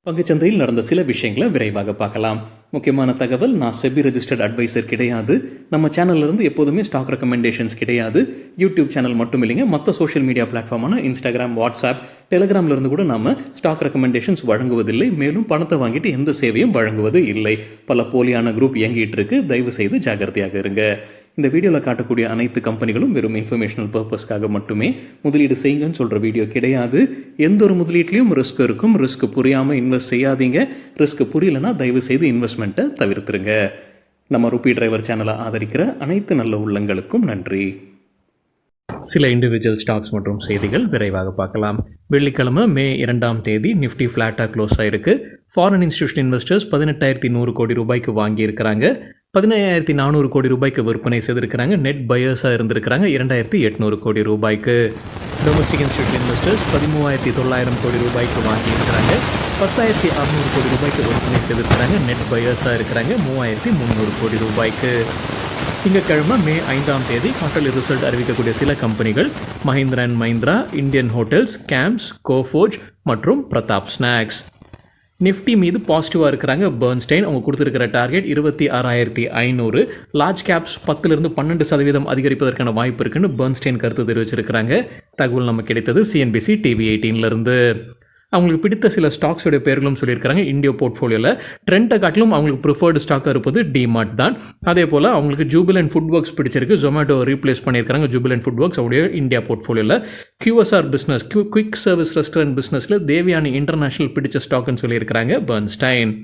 பங்குச்சந்தையில் நடந்த சில விஷயங்களை விரைவாக பார்க்கலாம். முக்கியமான தகவல், நான் செபி ரெஜிஸ்டர்ட் அட்வைசர் கிடையாது. நம்ம சேனல்ல இருந்து எப்போதுமே ஸ்டாக் ரெக்கமெண்டேஷன்ஸ் கிடையாது. யூடியூப் சேனல் மட்டும் இல்லைங்க, மற்ற சோஷியல் மீடியா பிளாட்ஃபார்மான இன்ஸ்டாகிராம், வாட்ஸ்அப், டெலிகிராம்ல இருந்து கூட நம்ம ஸ்டாக் ரெக்கமெண்டேஷன்ஸ் வழங்குவதில்லை. மேலும் பணத்தை வாங்கிட்டு எந்த சேவையும் வழங்குவது இல்லை. பல போலியான குரூப் இயங்கிட்டு இருக்கு. தயவு செய்து ஜாகிரதையாக இருங்க. இந்த வீடியோவில் காட்டக்கூடிய அனைத்து கம்பெனிகளும் வெறும் இன்ஃபர்மேஷனல் பர்பஸ்க்காக மட்டுமே முதலீடு செய்யுங்கன்னு சொல்கிற வீடியோ கிடையாது. எந்த ஒரு முதலீட்லையும் ரிஸ்க் இருக்கும். ரிஸ்க் புரியாமல் இன்வெஸ்ட் செய்யாதீங்க. ரிஸ்க் புரியலன்னா தயவு செய்து இன்வெஸ்ட்மெண்ட்டை தவிர்த்துருங்க. நம்ம ருபி டிரைவர் சேனலை ஆதரிக்கிற அனைத்து நல்ல உள்ளங்களுக்கும் நன்றி. சில இண்டிவிஜுவல் ஸ்டாக்ஸ் மற்றும் செய்திகள் விரைவாக பார்க்கலாம். வெள்ளிக்கிழமை மே 2 நிஃப்டி ஃப்ளாட்டாக க்ளோஸ் ஆயிருக்கு. ஃபாரின் இன்ஸ்டிடியூஷன் இன்வெஸ்டர்ஸ் 18,100 கோடி ரூபாய்க்கு வாங்கியிருக்கிறாங்க. 15,400 கோடி ரூபாய்க்கு விற்பனை செய்திருக்கிறாங்க. நெட் பையர்ஸாக இருந்திருக்கிறாங்க 2,800 கோடி ரூபாய்க்கு. டொமஸ்டிக் இன்ஸ்டிடியூஷன் இன்வெஸ்டர்ஸ் 13,900 கோடி ரூபாய்க்கு வாங்கியிருக்கிறாங்க. 10,600 கோடி ரூபாய்க்கு விற்பனை செய்திருக்கிறாங்க. நெட் பையர்ஸாக இருக்கிறாங்க 3,300 கோடி ரூபாய்க்கு. திங்கட்கிழமை மே 5 குவார்ட்டர்லி ரிசல்ட் அறிவிக்கக்கூடிய சில கம்பெனிகள் Mahindra and Mahindra, Indian hotels, CAMS, Coforge மற்றும் பிரதாப் ஸ்நாக்ஸ். நிஃப்டி மீது பாசிட்டிவாக இருக்கிறாங்க பர்ன்ஸ்டைன். அவங்க கொடுத்துருக்கிற டார்கெட் 26,500. லார்ஜ் கேப்ஸ் 10-12% அதிகரிப்பதற்கான வாய்ப்பு இருக்குன்னு பர்ன்ஸ்டைன் கருத்து தெரிவிச்சிருக்கிறாங்க. தகவல் நமக்கு கிடைத்தது சிஎன்பிசி டிவி 18 அவங்களுக்கு பிடித்த சில ஸ்டாக்ஸோடைய பேர்களும் சொல்லியிருக்காங்க. இந்தியோ போர்ட்ஃபோலியோவில் ட்ரெண்டை காட்டிலும் அவங்களுக்கு ப்ரிஃபர்டு ஸ்டாக்காக இருப்பது டிமார்ட் தான். அதே போல் அவங்களுக்கு ஜூபிலண்ட் ஃபுட் ஒர்க்ஸ் பிடிச்சிருக்கு. ஜொமேட்டோ ரீப்ளேஸ் பண்ணியிருக்காங்க. ஜூபிலண்ட் ஃபுட் ஒர்க்ஸ் அவருடைய இந்தியா போர்ட்ஃபோலியோவில். QSR business, quick service restaurant பிஸ்னஸில் தேவியானி இன்டர்நேஷனல் பிடிச்ச ஸ்டாக்னு சொல்லியிருக்கிறாங்க பர்ன்ஸ்டைன்.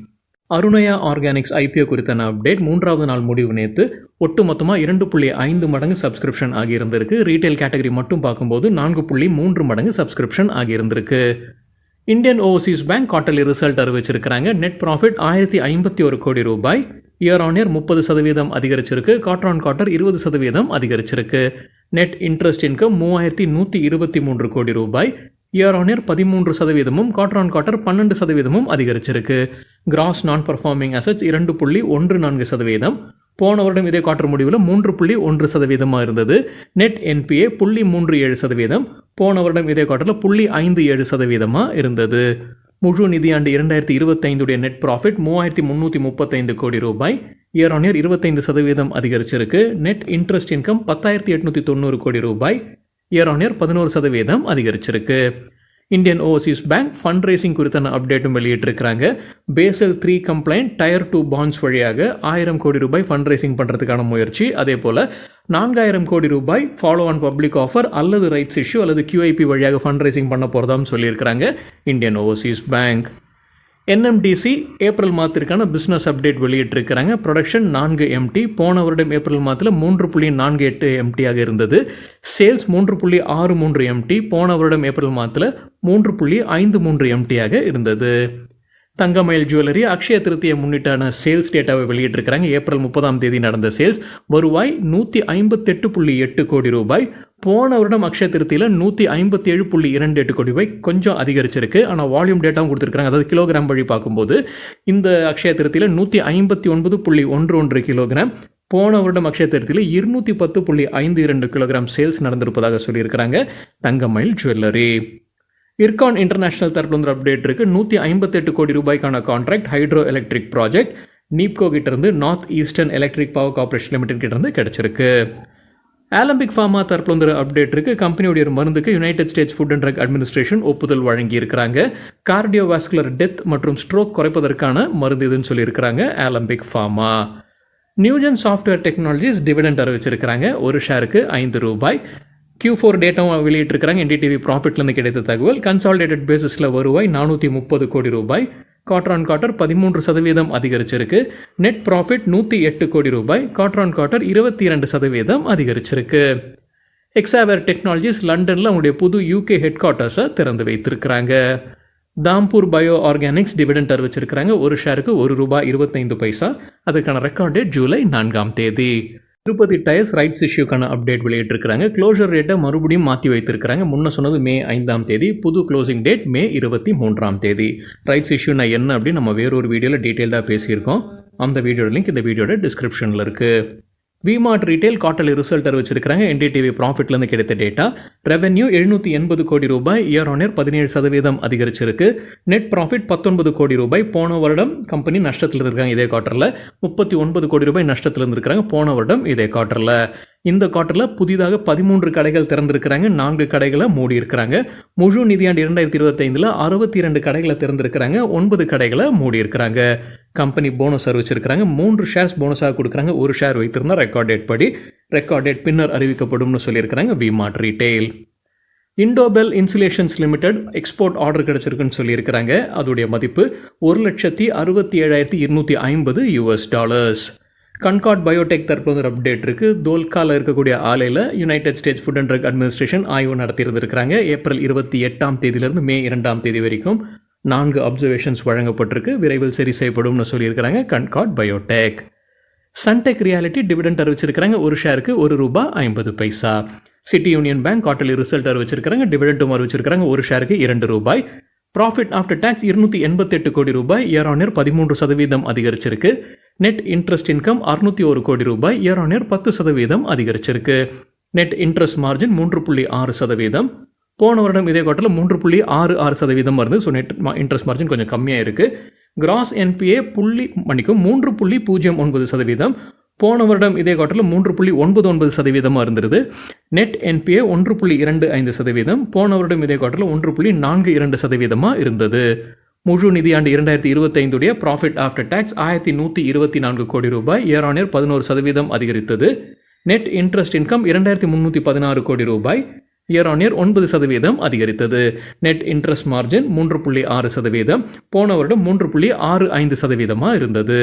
அருணயா ஆர்கானிக்ஸ் IPO குறித்தான அப்டேட். 3வது நாள் முடிவு நேற்று ஒட்டுமொத்தமாக 2.5 மடங்கு சப்ஸ்கிரிப்ஷன் ஆகியிருந்திருக்கு. ரீட்டைல் கேட்டகரி மட்டும் பார்க்கும்போது 4.3 மடங்கு சப்ஸ்கிரிப்ஷன் ஆகியிருந்திருக்கு. Indian overseas bank quarterly result அறிவிச்சிருக்கிறாங்க. நெட் ப்ராஃபிட் 1,051 கோடி ரூபாய். இயர் ஆன் இயர் 30% அதிகரிச்சிருக்கு. குவார்ட்டர் ஆன் குவார்ட்டர் 20% அதிகரிச்சிருக்கு. நெட் இன்ட்ரெஸ்ட் இன்கம் 3,123 கோடி ரூபாய். Year on year 13%, quarter on quarter 12% அதிகரிச்சிருக்கு. கிராஸ் நான் பர்ஃபார்மிங் அசட்ஸ் 2.14%. போன வருடம் இதே குவார்ட்டர் முடிவில் 3.1% இருந்தது. Net NPA 0.37%. போன வருடம் இதே குவார்ட்டரில் 0.57% இருந்தது. முழு நிதியாண்டு 2025 நெட் ப்ராஃபிட் 3,335 கோடி ரூபாய். இயர் ஆன் இயர் 25% அதிகரிச்சிருக்கு. நெட் இன்ட்ரெஸ்ட் இன்கம் 10,890 கோடி ரூபாய். இயர் ஆன் இயர் 11% அதிகரிச்சிருக்கு. Indian overseas bank fund raising குறித்தான அப்டேட்டும் வெளியிட்டிருக்கிறாங்க. பேசல் 3 கம்ப்ளைண்ட் டயர் 2 பாண்ட்ஸ் வழியாக 1000 கோடி ரூபாய் ஃபண்ட் ரைசிங் பண்ணுறதுக்கான முயற்சி. அதே போல் 4,000 கோடி ரூபாய் ஃபாலோ ஆன் பப்ளிக் ஆஃபர் அல்லது ரைட்ஸ் இஷ்யூ அல்லது QIP வழியாக ஃபண்ட் ரைசிங் பண்ண போகிறதான்னு சொல்லியிருக்கிறாங்க Indian overseas bank. NMDC April மாதத்திற்கான பிஸ்னஸ் அப்டேட் வெளியிட்டிருக்கிறாங்க. Production 4 MT. போன வருடம் ஏப்ரல் மாதத்தில் 3.48 MT ஆக இருந்தது. Sales 3.63 MT. போன வருடம் ஏப்ரல் மாதத்தில் 3.53 MT ஆக இருந்தது. தங்கமயில் ஜுவல்லரி அக்ஷய திருத்தியை முன்னிட்டான சேல்ஸ் டேட்டாவை வெளியிட்டிருக்கிறாங்க. ஏப்ரல் 30 நடந்த சேல்ஸ் வருவாய் 158.8 கோடி ரூபாய். போன வருடம் அக்ஷய திருத்தியில் 157.28 கோடி ரூபாய் கொஞ்சம் அதிகரிச்சிருக்கு. ஆனால் வால்யூம் டேட்டாவும் கொடுத்துருக்காங்க. அதாவது கிலோகிராம் வழி பார்க்கும்போது இந்த அக்ஷய திருத்தியில் 159.11 கிலோகிராம். போன வருடம் அக்ஷய திருத்தியில் 210.52 கிலோகிராம் சேல்ஸ் நடந்திருப்பதாக சொல்லியிருக்கிறாங்க தங்கமயில் ஜுவல்லரி. இர்கான் இன்டர்நேஷனல் தரப்புல அப்டேட் இருக்கு. 158 கோடி ரூபாய்க்கான contract hydro electric project NEEPCO கிட்டேருந்து north eastern electric power corporation limited கிட்டேருந்து கிடைச்சிருக்கு. ஆலம்பிக் ஃபார்மா தரப்புல அப்டேட் இருக்கு. கம்பெனியுடைய மருந்துக்கு United states food and drug administration ஒப்புதல் வழங்கியிருக்கிறாங்க. கார்டியோவாஸ்குலர் டெத் மற்றும் ஸ்ட்ரோக் குறைப்பதற்கான மருந்து இதுன்னு சொல்லியிருக்கிறாங்க Alembic pharma. Newgen software technologies dividend அறிவிச்சிருக்கிறாங்க. ஒரு ஷேருக்கு 5 ரூபாய். Q4 டேட்டாவும் வெளியிட்டிருக்கிறாங்க. NDTV ப்ராஃபிட்லேருந்து கிடைத்த தகவல். கன்சாலிடேட்டட் பேசிஸில் வருவாய் 430 கோடி ரூபாய். குவார்ட்டர் ஆன் குவார்ட்டர் 13% அதிகரிச்சிருக்கு. நெட் ப்ராஃபிட் 108 கோடி ரூபாய். குவார்ட்டர் ஆன் குவார்ட்டர் 22% அதிகரிச்சிருக்கு. எக்ஸாவேர் டெக்னாலஜிஸ் லண்டனில் அவங்களுடைய புது UK ஹெட் குவார்ட்டர்ஸை திறந்து வைத்திருக்கிறாங்க. தாம்பூர் பயோ ஆர்கானிக்ஸ் டிவிடெண்ட் அறிவிச்சிருக்கிறாங்க. ஒரு ஷேருக்கு ₹1.25. அதுக்கான record date July 4 Tirupati tyres rights இஷ்யூக்கான அப்டேட் வெளியிட்டிருக்கிறாங்க. க்ளோஷர் ரேட்டை மறுபடியும் மாற்றி வைத்திருக்கிறாங்க. முன்ன சொன்னது மே 5 புது க்ளோசிங் டேட் மே 23 ரைட்ஸ் இஷ்யூனா என்ன அப்படின்னு நம்ம வேறொரு வீடியோவில் டீட்டெயில்டாக பேசியிருக்கோம். அந்த வீடியோட லிங்க் இந்த வீடியோட டிஸ்கிரிப்ஷனில் இருக்குது. விமார்ட் ரீட்டைல் குவார்ட்டர்லி ரிசல்ட் அறிவிச்சிருக்காங்க. என்டிடிவி ப்ராஃபிட்லேருந்து கிடைத்த டேட்டா. ரெவென்யூ 780 கோடி ரூபாய், இயர் ஆன் இயர் 17% அதிகரிச்சிருக்கு. நெட் ப்ராஃபிட் 19 கோடி ரூபாய். போன வருடம் கம்பெனி நஷ்டத்தில் இருக்காங்க. இதே குவார்ட்டரில் 39 கோடி ரூபாய் நஷ்டத்தில் இருந்திருக்காங்க போன வருடம் இதே குவார்ட்டரில். இந்த குவார்ட்டரில் புதிதாக 13 கடைகள் திறந்திருக்கிறாங்க, 4 கடைகளை மூடி இருக்கிறாங்க. முழு நிதியாண்டு 2025 62 கடைகளை திறந்திருக்கிறாங்க, 9 கடைகளை மூடி இருக்கிறாங்க. கம்பெனி போனஸ் அறிவிச்சிருக்கிறாங்க. 3 ஷேர்ஸ் போனஸாக கொடுக்குறாங்க. 1 ஷேர் வைத்திருந்தா ரெக்கார்ட் டேட் படி, ரெக்கார்ட் டேட் பின்னர் அறிவிக்கப்படும்னு சொல்லியிருக்கிறாங்க V Mart retail. Indobell insulations limited export order கிடைச்சிருக்குன்னு சொல்லியிருக்கிறாங்க. அதோடைய மதிப்பு $1,67,250. கன்கார்ட் பயோடெக் தற்போது ஒரு அப்டேட் இருக்குது. தோல்காவில் இருக்கக்கூடிய ஆலையில் united states food and drug administration ஆய்வு நடத்தியிருந்திருக்கிறாங்க. ஏப்ரல் 28 தேதியிலிருந்து மே 2 தேதி வரைக்கும் 4 அப்சர்வேஷன்ஸ் வழங்கப்பட்டிருக்கு. விரைவில் சரி செய்யப்படும்னு சொல்லியிருக்கிறாங்க Concord biotech. Sunteck realty dividend அறிவிச்சிருக்கிறாங்க. 1 ஷேருக்கு ₹1.50. City union bank quarterly result அறிவிச்சிருக்கிறாங்க. டிவிடெண்ட்டும் அறிவிச்சிருக்கிறாங்க. 1 ஷேருக்கு ₹2. ப்ராஃபிட் ஆஃப்டர் டேக்ஸ் 288 கோடி ரூபாய், இயர் ஆன் இயர் 13% அதிகரிச்சிருக்கு. நெட் இன்ட்ரெஸ்ட் இன்கம் 601 கோடி ரூபாய், இயர் ஆன் இயர் 10% அதிகரிச்சிருக்கு. Net interest margin 3.6%. போன வருடம் இதே குவார்ட்டரில் 3.66% வருது. ஸோ நெட் இன்ட்ரெஸ்ட் மார்ஜின் கொஞ்சம் கம்மியாக இருக்குது. Cross NBA 3.09%. போன வருடம் இதே குவார்ட்டரில் 3.99% இருந்தது. Net NBA 1.25%. போன வருடம் இதே குவார்ட்டரில் 1.42% இருந்தது. முழு நிதியாண்டு 2025 ப்ராஃபிட் ஆஃப்டர் டேக்ஸ் 1124 கோடி ரூபாய், இயர் ஆன் இயர் 11% அதிகரித்தது. நெட் இன்ட்ரெஸ்ட் இன்கம் 2316 கோடி ரூபாய், இயர் ஆன் இயர் 9% அதிகரித்தது. Net interest margin 3.6%. போன வருடம் 3.65% இருந்தது.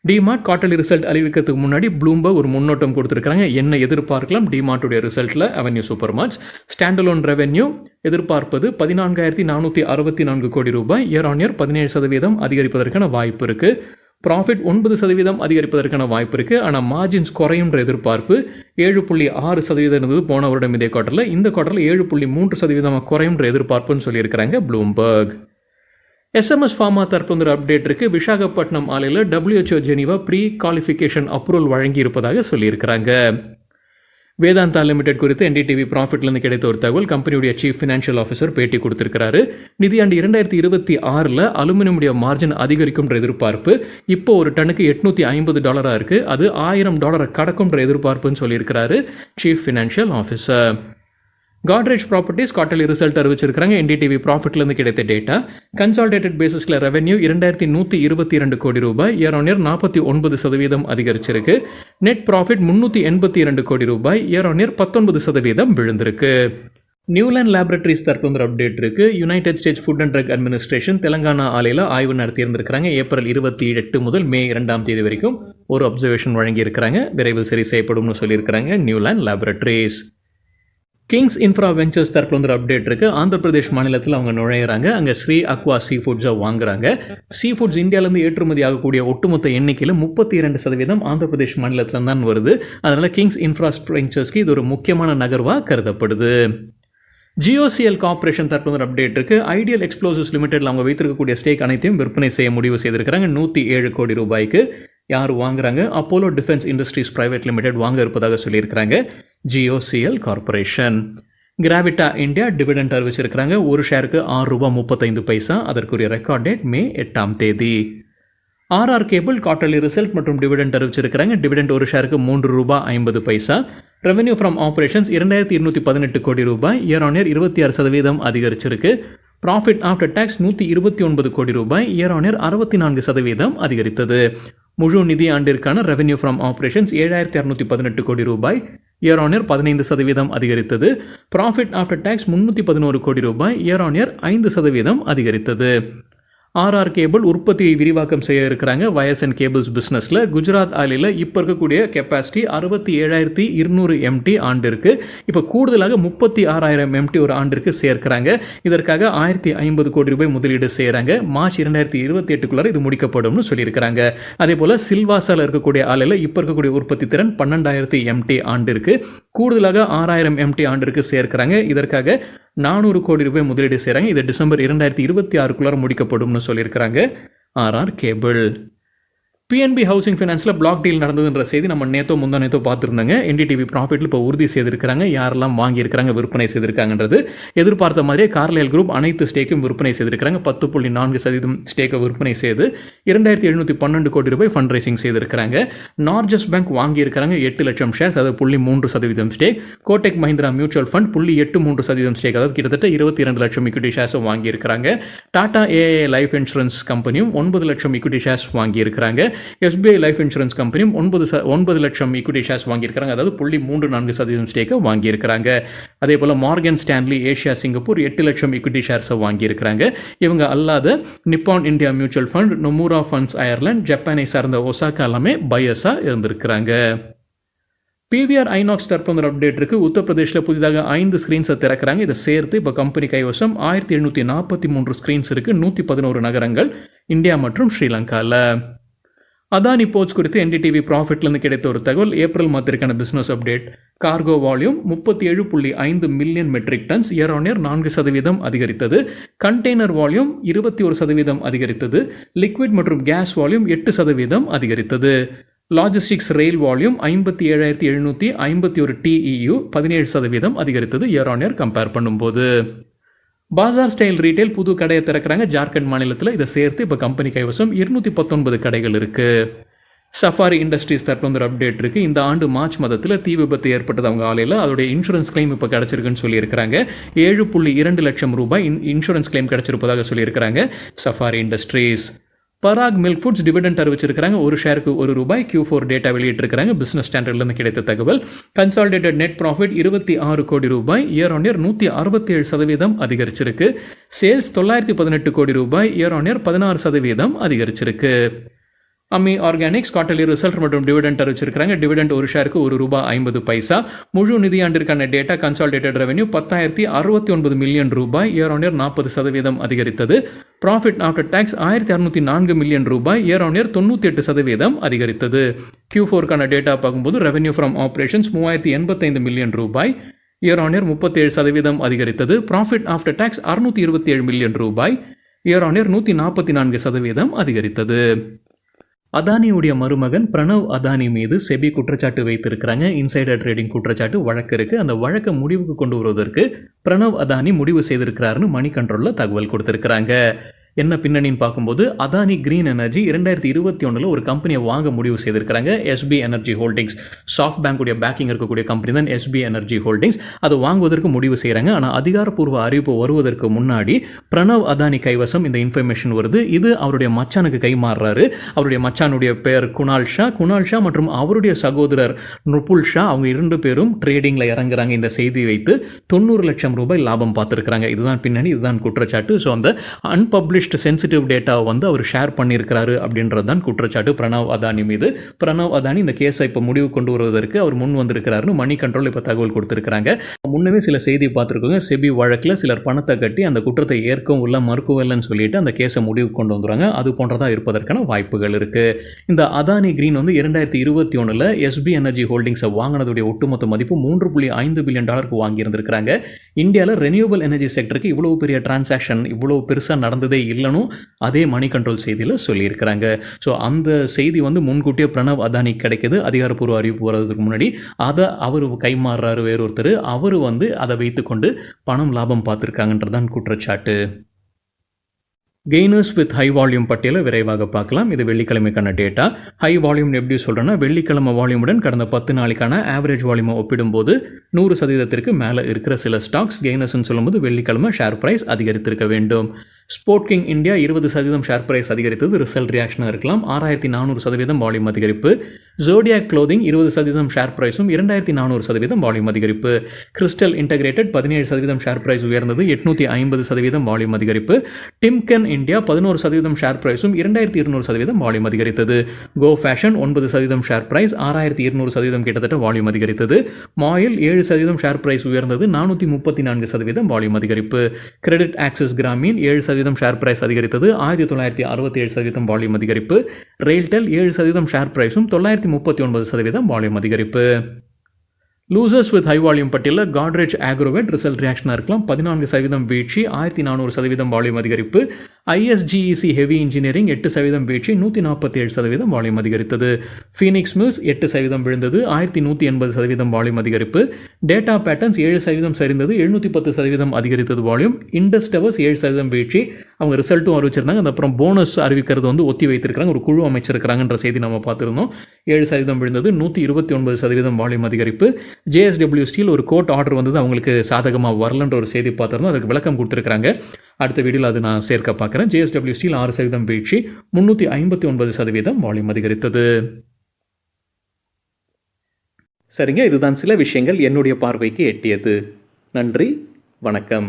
டிமார்ட் குவார்ட்டர்லி ரிசல்ட் அறிவிக்கிறதுக்கு முன்னாடி ப்ளூம்பர்க் ஒரு முன்னோட்டம் கொடுத்துருக்காங்க. என்ன எதிர்பார்க்கலாம் டிமார்ட்டுடைய ரிசல்ட்டில்? Avenue super marts standalone revenue எதிர்பார்ப்பது 14,464 கோடி ரூபாய், இயர் ஆன் இயர் 17% அதிகரிப்பதற்கான வாய்ப்பு இருக்குது. ப்ராஃபிட் 9% அதிகரிப்பதற்கான வாய்ப்பு இருக்குது. ஆனால் மார்ஜின்ஸ் குறையுன்ற எதிர்பார்ப்பு 7.6% இருந்தது போன வருடம் இதே குவார்ட்டரில். இந்த குவார்ட்டரில் 7.3% குறையுன்ற எதிர்பார்ப்புன்னு சொல்லியிருக்கிறாங்க ப்ளூம்பர்க். எஸ்எம்எஸ் ஃபார்மா தற்போது ஒரு அப்டேட் இருக்குது. விசாகப்பட்டினம் ஆலையில் WHO Geneva pre qualification approval வழங்கி இருப்பதாக சொல்லியிருக்கிறாங்க. வேதாந்தா லிமிடெட் குறித்து என்டிடிவி ப்ராஃபிட்லேருந்து கிடைத்த ஒரு தகவல். கம்பெனியுடைய சீஃப் ஃபினான்ஷியல் ஆஃபீஸர் பேட்டி கொடுத்திருக்கிறாரு. நிதியாண்டு 2026 அலுமினியமுடைய மார்ஜின் அதிகரிக்கும்ன்ற எதிர்பார்ப்பு இப்போ ஒரு டனுக்கு $850 இருக்குது. அது $1000 கடக்கும்ன்ற எதிர்பார்ப்புன்னு சொல்லியிருக்கிறாரு chief financial officer. Godrej properties quarterly result அறிவிச்சிருக்காங்க. என்டிடிவி ப்ராஃபிட்லேருந்து கிடைத்த டேட்டா. கன்சாலிடேட்டட் பேசிஸில் ரெவென்யூ 2122 கோடி ரூபாய், இயர் ஆன் இயர் 49% அதிகரிச்சிருக்கு. நெட் ப்ராஃபிட் 382 கோடி ரூபாய், இயர் ஆன் இயர் 19% விழுந்திருக்கு. நியூலாண்ட் லேபரேட்டரிஸ் தற்போது அப்டேட் இருக்குது. United states food and drug administration Telangana ஆலையில் ஆய்வு நடத்தியிருந்திருக்கிறாங்க. ஏப்ரல் 28 முதல் மே 2 தேதி வரைக்கும் ஒரு அப்சர்வேஷன் வழங்கியிருக்கிறாங்க. விரைவில் சரி செய்யப்படும்னு சொல்லியிருக்கிறாங்க Newland laboratories. Kings infra ventures தரப்புல அப்டேட் இருக்குது. ஆந்திர பிரதேஷ் மாநிலத்தில் அவங்க நுழையிறாங்க. அங்கே ஸ்ரீ அக்வா சீ ஃபுட்ஸை வாங்குறாங்க. சீ ஃபுட்ஸ் இந்தியாவிலேருந்து ஏற்றுமதி ஆகக்கூடிய ஒட்டுமொத்த எண்ணிக்கையில் 32% ஆந்திர பிரதேஷ் மாநிலத்தில் தான் வருது. அதனால் கிங்ஸ் இன்ஃப்ரா வெஞ்சர்ஸ்க்கு இது ஒரு முக்கியமான நகர்வாக கருதப்படுது. ஜியோசிஎல் கார்பரேஷன் தற்போது அப்டேட் இருக்குது. ஐடியல் எக்ஸ்ப்ளோசிவ்ஸ் லிமிடெட்ல அவங்க வைத்திருக்கக்கூடிய ஸ்டேக் அனைத்தையும் விற்பனை செய்ய முடிவு செய்திருக்கிறாங்க. 107 கோடி ரூபாய்க்கு. யார் வாங்குறாங்க? Apollo defence industries private limited வாங்க இருப்பதாக சொல்லியிருக்கிறாங்க GOCL corporation. Gravita India dividend அறிவிச்சிருக்கிறாங்க. ஒரு ஷேருக்கு ₹6.35. அதற்குரிய ரெக்கார்ட் டேட் மே 8 தேதி. ஆர்ஆர் கேபிள் குவார்ட்டர்லி ரிசல்ட் மற்றும் டிவிடெண்ட் அறிவிச்சிருக்கிறாங்க. டிவிடெண்ட் ஒரு ஷேருக்கு ₹3.50. ரெவென்யூ ஃப்ரம் ஆப்ரேஷன்ஸ் 2218 கோடி ரூபாய், இயர் ஆன் இயர் 26% அதிகரிச்சிருக்கு. ப்ராஃபிட் ஆஃப்டர் டேக்ஸ் 129 கோடி ரூபாய், இயர் ஆன் இயர் 64% அதிகரித்தது. முழு நிதி ஆண்டிற்கான ரெவென்யூ ஃப்ரம் ஆப்ரேஷன்ஸ் 7618 கோடி ரூபாய், இயர் ஆன் இயர் 15% அதிகரித்தது. ப்ராஃபிட் ஆஃப்டர் டேக்ஸ் 311 கோடி ரூபாய், இயர் ஆன் இயர் 5% அதிகரித்தது. ஆர்ஆர் கேபிள் உற்பத்தியை விரிவாக்கம் செய்ய இருக்கிறாங்க வயர்ஸ் அண்ட் கேபிள்ஸ் பிஸ்னஸில். குஜராத் ஆலையில் இப்போ இருக்கக்கூடிய கெப்பாசிட்டி 67,200 MT ஆண்டிற்கு. இப்போ கூடுதலாக 36,000 MT ஒரு ஆண்டிற்கு சேர்க்கிறாங்க. இதற்காக 1050 கோடி ரூபாய் முதலீடு செய்கிறாங்க. மார்ச் 2028 இது முடிக்கப்படும்னு சொல்லியிருக்கிறாங்க. அதே போல் சில்வாசாவில் இருக்கக்கூடிய ஆலையில் இப்போ இருக்கக்கூடிய உற்பத்தி திறன் 12,000 MT ஆண்டிற்கு. கூடுதலாக 6,000 MT ஆண்டிற்கு சேர்க்கிறாங்க. இதற்காக 400 கோடி ரூபாய் முதலீடு செய்கிறாங்க. இது டிசம்பர் 2026 முடிக்கப்படும்னு சொல்லியிருக்கிறாங்க ஆர்ஆர் கேபிள். பிஎன்பி ஹவுசிங் ஃபைனான்ஸில் பிளாக் டீல் நடந்ததுன்ற செய்தி நம்ம முந்தா நேத்தோ பார்த்துருந்தாங்க. என்டிடிவி ப்ராஃபிட்டில் இப்போ உறுதி செய்திருக்கிறாங்க. யாரெல்லாம் வாங்கியிருக்கிறாங்க, விற்பனை செய்திருக்காங்கன்றது. எதிர்பார்த்த மாதிரியே கார்லைல் குரூப் அனைத்து ஸ்டேக்கும் விற்பனை செய்திருக்கிறாங்க. 10.4% ஸ்டேக்கை விற்பனை செய்து 2712 கோடி ரூபாய் ஃபண்ட் ரைசிங் செய்திருக்கிறாங்க. நார்ஜஸ் பேங்க் வாங்கியிருக்கிறாங்க 8 லட்சம் ஷேர்ஸ், அதாவது 0.3% stake. Kotak Mahindra mutual fund 0.83% stake, அதாவது கிட்டத்தட்ட 22 லட்சம் இக்விட்டி ஷேர்ஸை வாங்கியிருக்கிறாங்க. டாடா ஏஐ லைஃப் இன்சூரன்ஸ் கம்பெனியும் 9 லட்சம் இக்விட்டி ஷேர்ஸ் வாங்கியிருக்கிறாங்க. எஸ்பிஐ லைஃப் இன்சூரன்ஸ் கம்பெனியும் 9 லட்சம் ஈக்விட்டி ஷேர்ஸ் வாங்கியிருக்காங்க, அதாவது 0.34% ஸ்டேக்கை வாங்கியிருக்கிறாங்க. அதே போல் மார்கன் ஸ்டான்லி ஏஷியா சிங்கப்பூர் 8 லட்சம் ஈக்விட்டி ஷேர்ஸை வாங்கியிருக்கிறாங்க. இவங்க அல்லாத நிப்பான் India mutual fund, Nomura funds Ireland, ஜப்பானை சார்ந்த ஒசாக்கா எல்லாமே பையஸாக இருந்திருக்கிறாங்க. பிவிஆர் ஐநாக்ஸ் தற்போது அப்டேட் இருக்குது. உத்தரப்பிரதேசில் புதிதாக 5 ஸ்க்ரீன்ஸை திறக்கிறாங்க. இதை சேர்த்து இப்போ கம்பெனி கைவசம் 1743 ஸ்க்ரீன்ஸ் இருக்குது. 111 நகரங்கள் இந்தியா மற்றும் ஸ்ரீலங்காவில். அதானி போர்ட்ஸ் குறித்து என்டிடிவி ப்ராஃபிட்லேருந்து கிடைத்த ஒரு தகவல். ஏப்ரல் மாதத்திற்கான business update. Cargo volume 37.5 million metric tons, year on year 4% அதிகரித்தது. கண்டெய்னர் வால்யூம் 21% அதிகரித்தது. லிக்விட் மற்றும் கேஸ் வால்யூம் 8% அதிகரித்தது. லாஜிஸ்டிக்ஸ் ரெயில் வால்யூம் 57,751 TEU 17% அதிகரித்தது இயர் ஆன் இயர் கம்பேர் பண்ணும்போது. பாசார் ஸ்டைல் ரீட்டைல் புது கடையை திறக்கிறாங்க ஜார்க்கண்ட் மாநிலத்தில். இதை சேர்த்து இப்போ கம்பெனி கைவசம் 219 கடைகள் இருக்குது. சஃபாரி இண்டஸ்ட்ரீஸ் தற்போது அப்டேட் இருக்குது. இந்த ஆண்டு மார்ச் மாதத்தில் தீ விபத்து ஏற்பட்டது அவங்க ஆலையில். அதோடைய இன்சூரன்ஸ் கிளைம் இப்போ கிடச்சிருக்குன்னு சொல்லியிருக்கிறாங்க. 7.2 லட்சம் ரூபாய் இன்சூரன்ஸ் கிளைம் கிடச்சிருப்பதாக சொல்லியிருக்கிறாங்க சஃபாரி இண்டஸ்ட்ரீஸ். பராக் மில்க் ஃபுட்ஸ் டிவிடெண்ட் அறிவிச்சிருக்காங்க. ஒரு ஷேருக்கு ₹1. Q4 டேட்டா வெளியிட்டிருக்காங்க. பிசினஸ் ஸ்டாண்டர்ட்லேருந்து கிடைத்த தகவல். கன்சாலிடேட்டட் நெட் ப்ராஃபிட் 26 கோடி ரூபாய், இயர் ஆன் இயர் 167% அதிகரிச்சிருக்கு. சேல்ஸ் 918 கோடி ரூபாய், இயர் ஆன் இயர் 16% அதிகரிச்சிருக்கு. அம்மி ஆர்கானிக்ஸ் குவார்ட்டர்லி ரிசல்ட் மற்றும் டிவிடெண்ட் அறிவிச்சிருக்காங்க. டிவிடெண்ட் ஒரு ஷேருக்கு ₹1.50. முழு நிதியாண்டிற்கான டேட்டா கன்சாலிடேட்டட் ரெவென்யூ 10,069 மில்லியன் ரூபாய், இயர் ஆன் இயர் 40% அதிகரித்தது. ப்ராஃபிட் ஆஃப்டர் டாக்ஸ் 1,604 மில்லியன் ரூபாய், இயர் ஆன் இயர் 98% அதிகரித்தது. Q4க்கான டேட்டா பார்க்கும்போது ரெவென்யூ ஃப்ரம் ஆப்ரேஷன்ஸ் 3,085 மில்லியன் ரூபாய், இயர் ஆன் இயர் 37% அதிகரித்தது. ப்ராஃபிட் ஆஃப்டர் டாக்ஸ் 627 மில்லியன் ரூபாய், இயர் ஆன் இயர் 144% அதிகரித்தது. அதானியுடைய மருமகன் பிரணவ் அதானி மீது செபி குற்றச்சாட்டு வைத்திருக்கிறாங்க. இன்சைடர் ட்ரேடிங் குற்றச்சாட்டு வழக்கு இருக்குது. அந்த வழக்கை முடிவுக்கு கொண்டு வருவதற்கு பிரணவ் அதானி முடிவு செய்திருக்கிறாருன்னு மணி கண்ட்ரோலில் தகவல் கொடுத்திருக்கிறாங்க. என்ன பின்னணின்னு பார்க்கும்போது அதானி கிரீன் எனர்ஜி 2021 ஒரு கம்பெனியை வாங்க முடிவு செய்திருக்கிறாங்க. எஸ்பி எனர்ஜி ஹோல்டிங்ஸ், சாஃப்ட் பேங்குடைய பேக்கிங் இருக்கக்கூடிய கம்பெனி தான் எஸ்பி எனர்ஜி ஹோல்டிங்ஸ். அதை வாங்குவதற்கு முடிவு செய்கிறாங்க. ஆனால் அதிகாரப்பூர்வ அறிவிப்பு வருவதற்கு முன்னாடி பிரணவ் அதானி கைவசம் இந்த இன்ஃபர்மேஷன் வருது. இது அவருடைய மச்சானுக்கு கைமாறுறாரு. அவருடைய மச்சானுடைய பெயர் குணால் ஷா மற்றும் அவருடைய சகோதரர் நுபுல் ஷா, அவங்க 2 பேரும் ட்ரேடிங்கில் இறங்குறாங்க. இந்த செய்தி வைத்து 90 லட்சம் ரூபாய் லாபம் பார்த்துருக்காங்க. இதுதான் பின்னணி, இதுதான் குற்றச்சாட்டு. ஸோ அந்த அன்பப்ளிஷ்டு சென்சிட்டிவ் டேட்டாவை வந்து அவர் ஷேர் பண்ணியிருக்கிறாரு அப்படின்றது தான் குற்றச்சாட்டு பிரணவ் அதானி மீது. பிரணவ் அதானி இந்த கேஸை இப்போ முடிவு கொண்டு வருவதற்கு அவர் முன் வந்திருக்கிறாருன்னு மணி கண்ட்ரோல் இப்போ தகவல் கொடுத்திருக்கிறாங்க. முன்னவே சில செய்தி பார்த்துருக்கோங்க. செபி வழக்கில் சிலர் பணத்தை கட்டி அந்த குற்றத்தை ஏற்கவும் இல்லை மறுக்கவும் இல்லைன்னு சொல்லிட்டு அந்த கேஸை முடிவு கொண்டு வந்துடுவாங்க. அது போன்றதாக இருப்பதற்கான வாய்ப்புகள் இருக்குது. இந்த அதானி கிரீன் வந்து 2021 எஸ்பி எனர்ஜி ஹோல்டிங்ஸை வாங்கினதுடைய ஒட்டுமொத்த மதிப்பு $3.5 பில்லியன் வாங்கியிருந்திருக்கிறாங்க. இந்தியாவில் ரெனியூவபிள் எனர்ஜி செக்டருக்கு இவ்வளவு பெரிய டிரான்சாக்ஷன் இவ்வளவு பெருசாக நடந்ததே இல்லைன்னு அதே மணி கண்ட்ரோல் செய்தியில் சொல்லியிருக்கிறாங்க. ஸோ அந்த செய்தி வந்து முன்கூட்டியே பிரணவ் அதானி கிடைக்கிது. அதிகாரப்பூர்வ அறிவிப்பு வர்றதுக்கு முன்னாடி அதை அவர் கைமாறுறாரு வேறொருத்தர். அவர் வந்து அதை வைத்துக்கொண்டு பணம் லாபம் பார்த்துருக்காங்கன்றதான் குற்றச்சாட்டு. கெய்னர்ஸ் வித் ஹை வால்யூம் பட்டியலை விரைவாக பார்க்கலாம். இது வெள்ளிக்கிழமைக்கான டேட்டா. ஹை வால்யூம் எப்படி சொல்கிறேன்னா, வெள்ளிக்கிழமை வால்யூமுடன் கடந்த 10 நாளைக்கான ஆவரேஜ் வால்யூமை ஒப்பிடும்போது 100% மேலே இருக்கிற சில ஸ்டாக்ஸ் கெய்னர்ஸ்ன்னு சொல்லும்போது வெள்ளிக்கிழமை ஷேர் ப்ரைஸ் அதிகரித்திருக்க வேண்டும். Sportking India 20% share price அதிகரித்தது. ரிசல்ட் ரியாக்ஷனாக இருக்கலாம். 6,400% வால்யூம் அதிகரிப்பு. ஜோடியாக் க்ளோதிங் 20% ஷேர் ப்ரைஸும் 2,400% வால்யூம் அதிகரிப்பு. கிறிஸ்டல் இன்டகிரேட்டட் 17% ஷேர் ப்ரைஸ் உயர்ந்தது. 850% வால்யூம் அதிகரிப்பு. டிம்கன் இந்தியா 11% ஷேர் ப்ரைஸும் 2,200% வால்யூம் அதிகரித்தது. கோ ஃபேஷன் 9% ஷேர் ப்ரைஸ் 6,200% கிட்டத்தட்ட வால்யூம் அதிகரித்தது. மாயில் 7% ஷேர் ப்ரைஸ் உயர்ந்தது. 434% வால்யூம் அதிகரிப்பு. CreditAccess Grameen 7% share price அதிகரித்தது. 1,967% வால்யூம் அதிகரிப்பு. ரெயில்டெல் 7% ஷேர் பிரைஸும் 939% வால்யூம் அதிகரிப்பு. லூசர்ஸ் வித் ஹை வால்யூம் பட்டியலில் காட்ரேஜ் ஆக்ரோவேட் ரிசல்ட் ரியாக்ஷனாக இருக்கலாம். 14% வீழ்ச்சி, 1,400% வால்யூம் அதிகரிப்பு. ஐஎஸ்ஜிஇசி ஹெவி இன்ஜினியரிங் 8% வீழ்ச்சி 147% வால்யூம் அதிகரித்தது. ஃபீனிக்ஸ் மில்ஸ் 8% விழுந்தது 1180% வால்யூம் அதிகரிப்பு. டேட்டா பேட்டர்ன்ஸ் 7% சரிந்தது 710% அதிகரித்தது வால்யூம். இண்டஸ் டவர்ஸ் 7% வீழ்ச்சி, அவங்க ரிசல்ட்டும் அறிவிச்சிருந்தாங்க. அந்த அப்புறம் போனஸ் அறிவிக்கிறது வந்து ஒத்தி வைத்திருக்கிறாங்க, ஒரு குழு அமைச்சிருக்கிறாங்கன்ற செய்தி நம்ம பார்த்துருந்தோம். 7% விழுந்தது 129% வால்யூம் அதிகரிப்பு. ஜேஎஸ்டபிள்யூ ஸ்டீல் ஒரு கோர்ட் ஆர்டர் வந்தது, அவங்களுக்கு சாதகமாக வரலன்ற ஒரு செய்தி பார்த்துருந்தோம், அதுக்கு விளக்கம் கொடுத்துருக்காங்க. அடுத்த வீடியோவில் அது நான் சேர்க்க பார்க்குறேன். ஜேஎஸ்டபிள்யூ ஸ்டீல் 6% வீழ்ச்சி 359% வால்யூம் அதிகரித்தது. சரிங்க, இதுதான் சில விஷயங்கள் என்னுடைய பார்வைக்கு எட்டியது. நன்றி, வணக்கம்.